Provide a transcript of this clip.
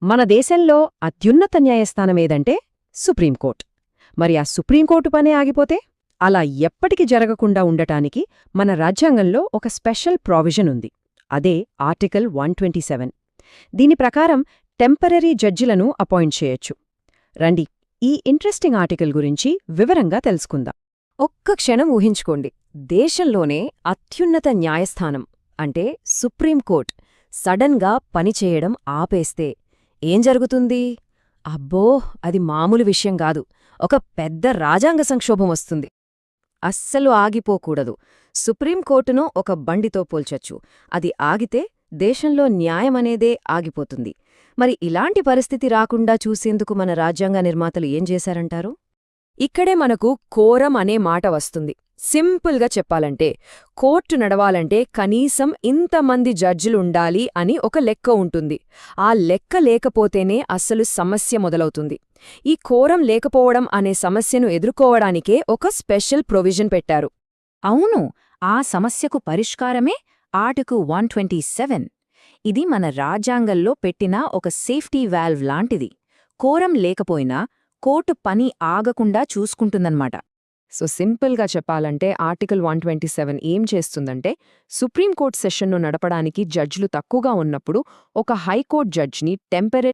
మన దేశంలో అత్యున్నత న్యాయస్థానమేదంటే సుప్రీంకోర్టు. మరి ఆ సుప్రీంకోర్టు పనే ఆగిపోతే అలా ఎప్పటికి జరగకుండా ఉండటానికి మన రాజ్యాంగంలో ఒక స్పెషల్ ప్రావిజన్ ఉంది. అదే ఆర్టికల్ 127. దీని ప్రకారం టెంపరరీ జడ్జిలను అపాయింట్ చేయొచ్చు. రండి, ఈ ఇంట్రెస్టింగ్ ఆర్టికల్ గురించి వివరంగా తెలుసుకుందాం. ఒక్క క్షణం ఊహించుకోండి, దేశంలోనే అత్యున్నత న్యాయస్థానం అంటే సుప్రీంకోర్టు సడన్గా పనిచేయడం ఆపేస్తే ఏం జరుగుతుంది? అబ్బో, అది మామూలు విషయం కాదు. ఒక పెద్ద రాజ్యాంగ సంక్షోభం వస్తుంది. అస్సలు ఆగిపోకూడదు. సుప్రీంకోర్టును ఒక బండితో పోల్చొచ్చు. అది ఆగితే దేశంలో న్యాయమనేదే ఆగిపోతుంది. మరి ఇలాంటి పరిస్థితి రాకుండా చూసేందుకు మన రాజ్యాంగ నిర్మాతలు ఏం చేశారంటారు? ఇక్కడే మనకు కోరం అనే మాట వస్తుంది. సింపుల్గా చెప్పాలంటే, కోర్టు నడవాలంటే కనీసం ఇంతమంది జడ్జిలుండాలి అని ఒక లెక్క ఉంటుంది. ఆ లెక్క లేకపోతేనే అస్సలు సమస్య మొదలవుతుంది. ఈ కోరం లేకపోవడం అనే సమస్యను ఎదుర్కోవడానికే ఒక స్పెషల్ ప్రొవిజన్ పెట్టారు. అవును, ఆ సమస్యకు పరిష్కారమే ఆర్టికల్ 127. ఇది మన రాజ్యాంగంలో పెట్టిన ఒక సేఫ్టీ వాల్వ్ లాంటిది. కోరం లేకపోయినా కోర్టు పని ఆగకుండా చూసుకుంటుందన్నమాట. సో సింపుల్గా చెప్పాలంటే ఆర్టికల్ 127 ఏం చేస్తుందంటే, సుప్రీంకోర్టు సెషన్ను నడపడానికి జడ్జిలు తక్కువగా ఉన్నప్పుడు ఒక హైకోర్టు జడ్జిని టెంపరరీ